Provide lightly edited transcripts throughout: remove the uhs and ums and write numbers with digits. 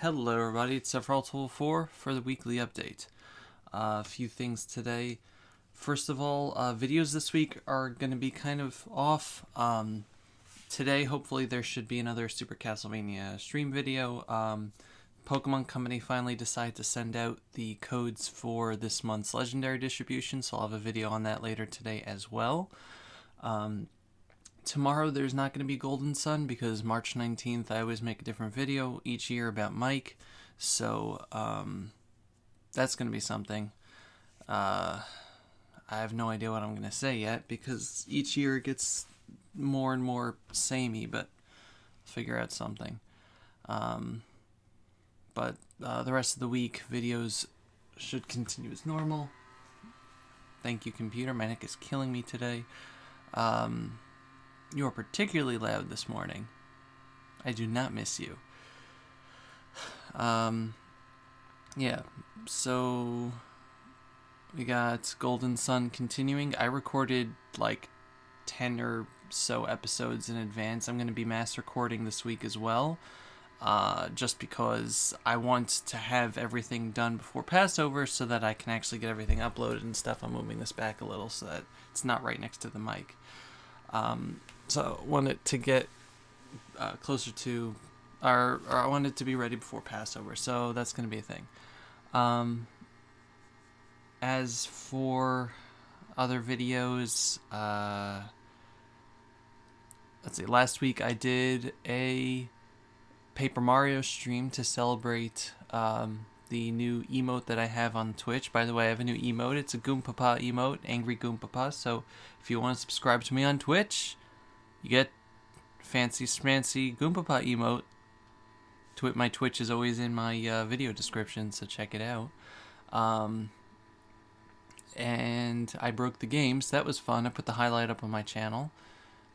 Hello everybody, it's Sephiroth4 for the weekly update. A few things today. First of all, videos this week are going to be kind of off. Today, hopefully, there should be another Super Castlevania stream video. Pokemon Company finally decided to send out the codes for this month's Legendary distribution, so I'll have a video on that later today as well. Tomorrow there's not going to be Golden Sun because March 19th I always make a different video each year about Mike. So that's going to be something. I have no idea what I'm going to say yet because each year it gets more and more samey, but I'll figure out something. But the rest of the week videos should continue as normal. Thank you, computer. My neck is killing me today. You are particularly loud this morning. I do not miss you. Yeah, so we got Golden Sun continuing. I recorded like 10 or so episodes in advance. I'm going to be mass recording this week as well. Just because I want to have everything done before Passover so that I can actually get everything uploaded and stuff. I'm moving this back a little so that it's not right next to the mic. So I want it to get closer to, or I want it to be ready before Passover, so that's going to be a thing. As for other videos, let's see, last week I did a Paper Mario stream to celebrate the new emote that I have on Twitch. By the way, I have a new emote. It's a Goompapa emote, Angry Goompapa. So if you want to subscribe to me on Twitch, you get fancy smancy Goompapa emote. My Twitch is always in my video description, so check it out. And I broke the game, so that was fun. I put the highlight up on my channel.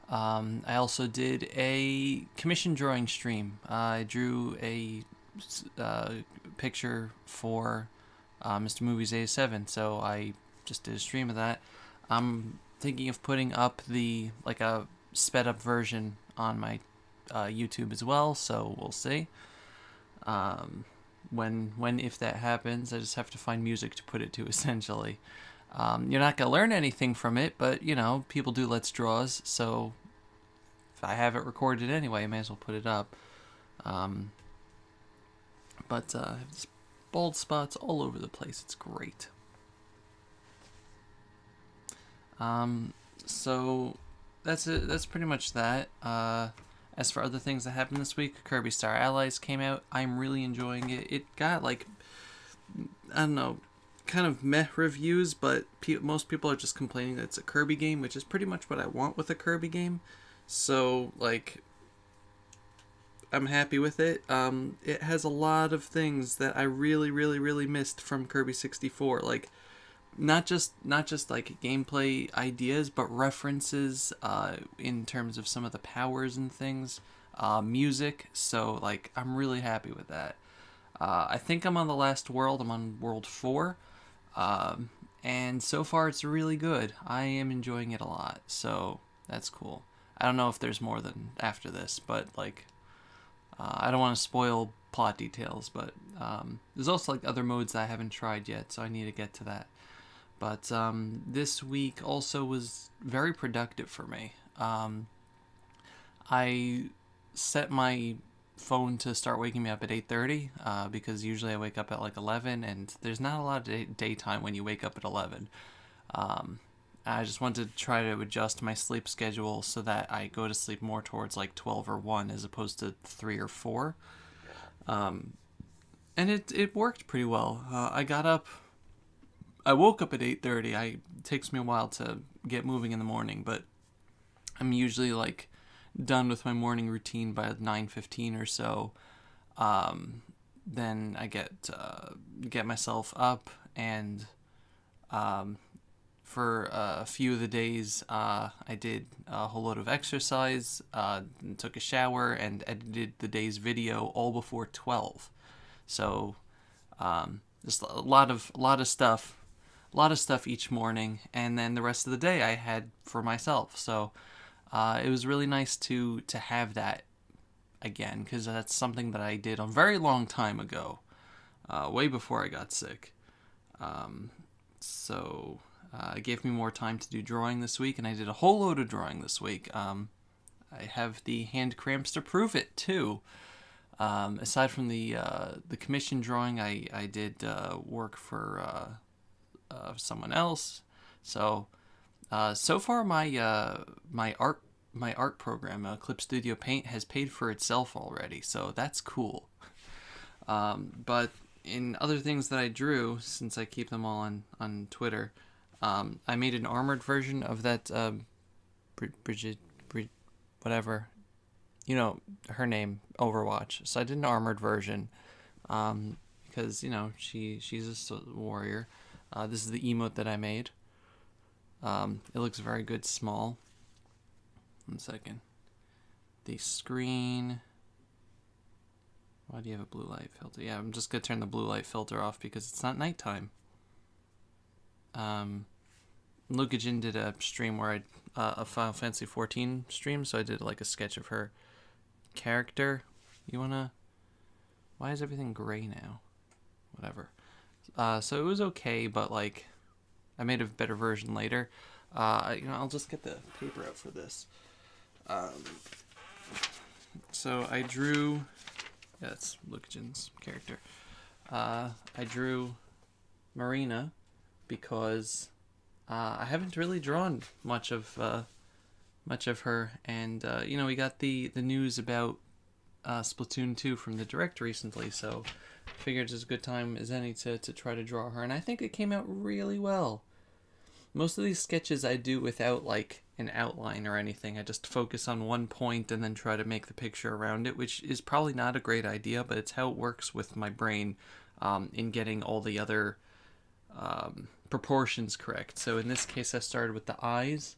I also did a commission drawing stream. I drew a picture for Mr. Movies 87, so I just did a stream of that. I'm thinking of putting up a sped up version on my YouTube as well, so we'll see. If that happens, I just have to find music to put it to, essentially. You're not gonna learn anything from it, but people do Let's Draws, so if I have it recorded anyway, I may as well put it up. But I have these bald spots all over the place. It's great. So that's it. That's pretty much that. As for other things that happened this week, Kirby Star Allies came out. I'm really enjoying it. It got I don't know, kind of meh reviews, but most people are just complaining that it's a Kirby game, which is pretty much what I want with a Kirby game. So, I'm happy with it. It has a lot of things that I really, really, really missed from Kirby 64. Not just gameplay ideas, but references in terms of some of the powers and things. Music. So, I'm really happy with that. I think I'm on the last world. I'm on World 4. And so far it's really good. I am enjoying it a lot, so that's cool. I don't know if there's more than after this, but I don't want to spoil plot details, but there's also other modes I haven't tried yet, so I need to get to that. But this week also was very productive for me. I set my phone to start waking me up at 8:30 because usually I wake up at 11, and there's not a lot of daytime when you wake up at 11. I just wanted to try to adjust my sleep schedule so that I go to sleep more towards 12 or 1 as opposed to 3 or 4. And it worked pretty well. I woke up at 8:30. It takes me a while to get moving in the morning, but I'm usually done with my morning routine by 9:15 or so. Then I get myself up, and for a few of the days I did a whole load of exercise, took a shower, and edited the day's video all before 12. So just a lot of stuff each morning, and then the rest of the day I had for myself. So it was really nice to have that again, because that's something that I did a very long time ago, way before I got sick. So it gave me more time to do drawing this week, and I did a whole load of drawing this week. I have the hand cramps to prove it too. Aside from the commission drawing, I did work for someone else. So so far my art program, Clip Studio Paint, has paid for itself already. So that's cool. But in other things that I drew, since I keep them all on Twitter, I made an armored version of that Bridget, whatever, you know, her name, Overwatch. So I did an armored version, because, you know, she's a warrior. This is the emote that I made. It looks very good small. 1 second. The screen. Why do you have a blue light filter? Yeah, I'm just going to turn the blue light filter off because it's not nighttime. Lucajin did a stream where a Final Fantasy 14 stream, so I did like a sketch of her character. You wanna? Why is everything gray now? Whatever. So it was okay, but like, I made a better version later. I'll just get the paper out for this. So I drew. Yeah, that's Lucajin's character. I drew Marina because I haven't really drawn much of her, and we got the news about Splatoon 2 from the Direct recently, so I figured it's a good time as any to try to draw her, and I think it came out really well. Most of these sketches I do without like an outline or anything. I just focus on one point and then try to make the picture around it, which is probably not a great idea, but it's how it works with my brain in getting all the other proportions correct. So in this case, I started with the eyes,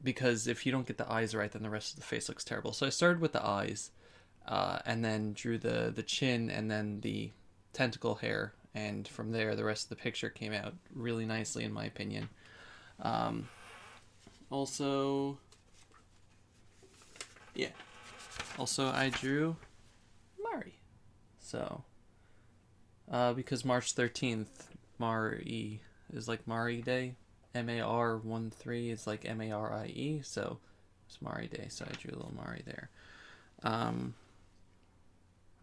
because if you don't get the eyes right, then the rest of the face looks terrible. So I started with the eyes, and then drew the chin and then the tentacle hair, and from there the rest of the picture came out really nicely in my opinion. Also I drew Mari. So because March 13th, Mari is like Mari Day. MAR13 is like MARIE, so it's Mari Day, so I drew a little Mari there.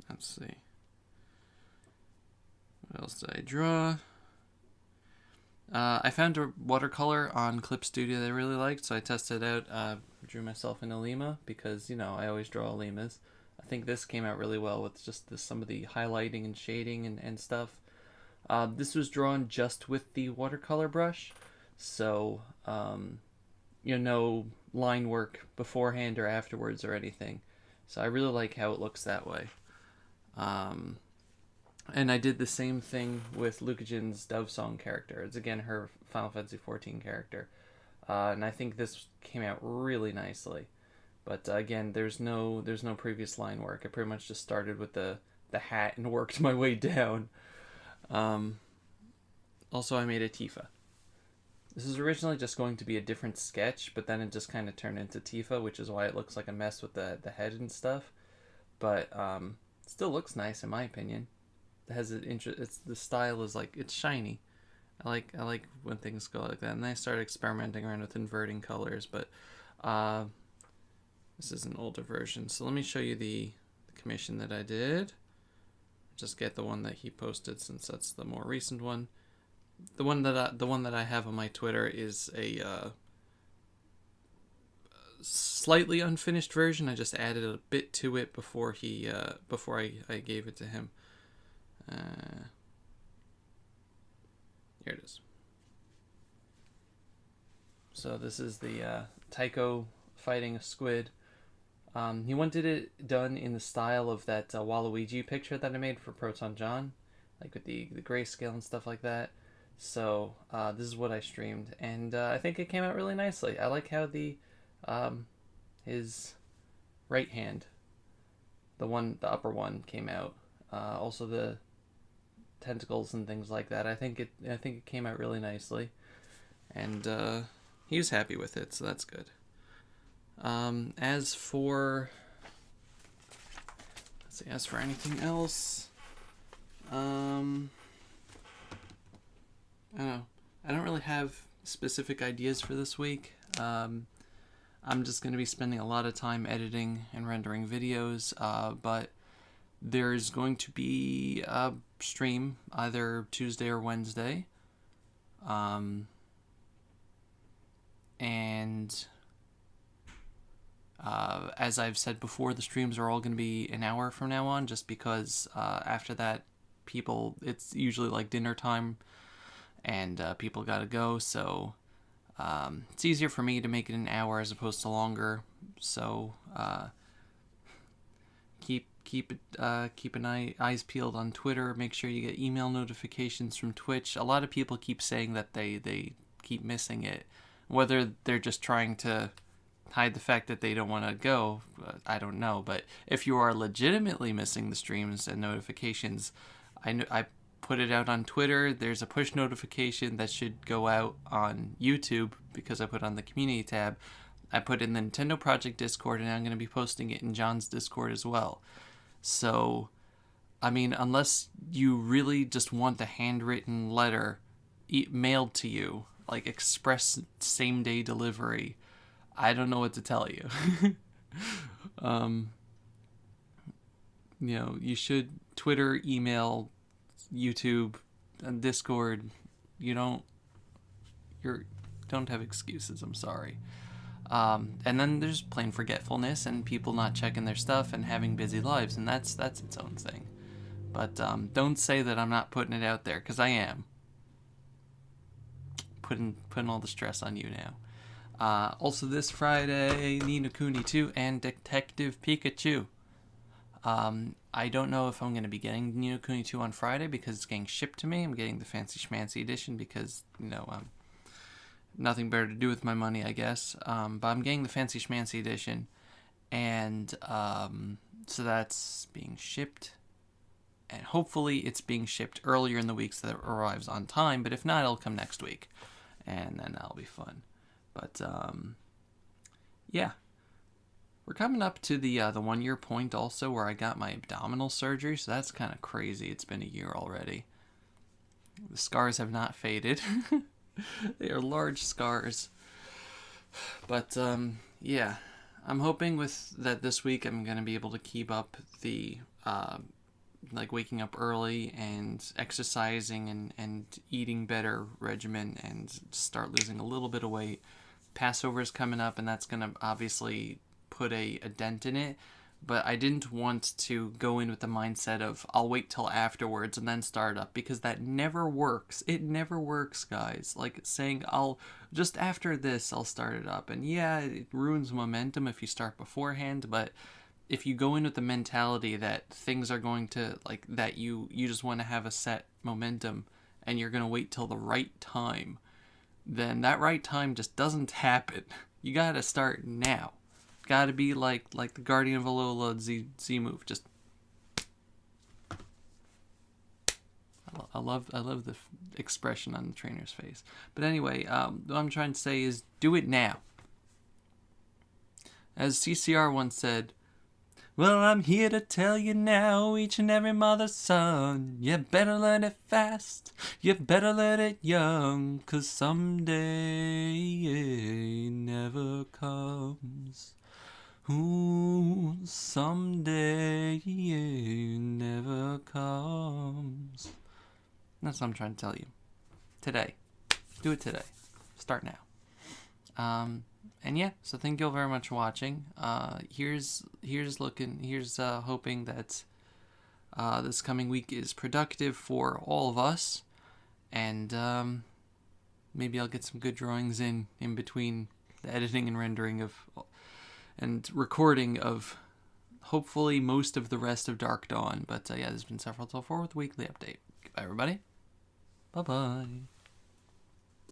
Let's see. What else did I draw? I found a watercolor on Clip Studio that I really liked, so I tested it out. Drew myself an Alima because, I always draw Alimas. I think this came out really well with just some of the highlighting and shading and stuff. This was drawn just with the watercolor brush, so no line work beforehand or afterwards or anything. So I really like how it looks that way. And I did the same thing with Lucajin's Dove Song character. It's again her Final Fantasy 14 character. And I think this came out really nicely. But again, there's no previous line work. I pretty much just started with the hat and worked my way down. Also, I made a Tifa. This is originally just going to be a different sketch, but then it just kind of turned into Tifa, which is why it looks like a mess with the head and stuff. But it still looks nice in my opinion. It has the style is like, it's shiny. I like when things go like that. And then I started experimenting around with inverting colors, but this is an older version. So let me show you the commission that I did. Just get the one that he posted since that's the more recent one. The one that I have on my Twitter is a slightly unfinished version. I just added a bit to it before I gave it to him. Here it is. So this is the Tycho fighting a squid. He wanted it done in the style of that Waluigi picture that I made for Proton John, like with the grayscale and stuff like that. So this is what I streamed, and I think it came out really nicely. I like how the his right hand, the upper one, came out. Also the tentacles and things like that. I think it came out really nicely, and he was happy with it, so that's good. As for So as for anything else, I don't know. I don't really have specific ideas for this week. I'm just going to be spending a lot of time editing and rendering videos, but there's going to be a stream either Tuesday or Wednesday. And as I've said before, the streams are all going to be an hour from now on, just because after that, it's usually like dinner time, and people gotta go, so it's easier for me to make it an hour as opposed to longer. So keep eyes peeled on Twitter. Make sure you get email notifications from Twitch. A lot of people keep saying that they keep missing it, whether they're just trying to hide the fact that they don't want to go, I don't know. But if you are legitimately missing the streams and notifications, I put it out on Twitter. There's a push notification that should go out on YouTube because I put it on the community tab. I put in the Nintendo Project Discord, and I'm going to be posting it in John's Discord as well. So, I mean, unless you really just want the handwritten letter mailed to you, like express same-day delivery, I don't know what to tell you. You should Twitter, email, YouTube, and Discord. You don't have excuses. I'm sorry. And then there's plain forgetfulness and people not checking their stuff and having busy lives, and that's its own thing. But don't say that I'm not putting it out there, because I am. Putting all the stress on you now. Also this Friday, Ni no Kuni 2 and Detective Pikachu. I don't know if I'm going to be getting Ni no Kuni 2 on Friday because it's getting shipped to me. I'm getting the Fancy Schmancy edition because, nothing better to do with my money, I guess. But I'm getting the Fancy Schmancy edition, and so that's being shipped. And hopefully it's being shipped earlier in the week so that it arrives on time, but if not, it'll come next week. And then that'll be fun. But, yeah. We're coming up to the 1 year point also where I got my abdominal surgery, so that's kind of crazy. It's been a year already. The scars have not faded. They are large scars. But, yeah. I'm hoping that this week I'm going to be able to keep up the, waking up early and exercising and eating better regimen and start losing a little bit of weight. Passover is coming up, and that's going to obviously put a dent in it, but I didn't want to go in with the mindset of I'll wait till afterwards and then start up, because that never works. It never works, guys. Like saying I'll just after this I'll start it up, and yeah, it ruins momentum if you start beforehand, but if you go in with the mentality that things are going to, that you just want to have a set momentum and you're going to wait till the right time, then that right time just doesn't happen. You gotta start now. Gotta be like the Guardian of Alola Z move. Just I love the expression on the trainer's face. But anyway, what I'm trying to say is do it now. As CCR once said, well, I'm here to tell you now, each and every mother's son, you better learn it fast, you better learn it young, 'cause someday never comes. Ooh, someday never comes. That's what I'm trying to tell you. Today. Do it today. Start now. And yeah, so thank you all very much for watching. Here's hoping that this coming week is productive for all of us, and maybe I'll get some good drawings in between the editing and rendering of and recording of hopefully most of the rest of Dark Dawn. But yeah, there's been several till 4th weekly update. Goodbye, everybody. Bye-bye.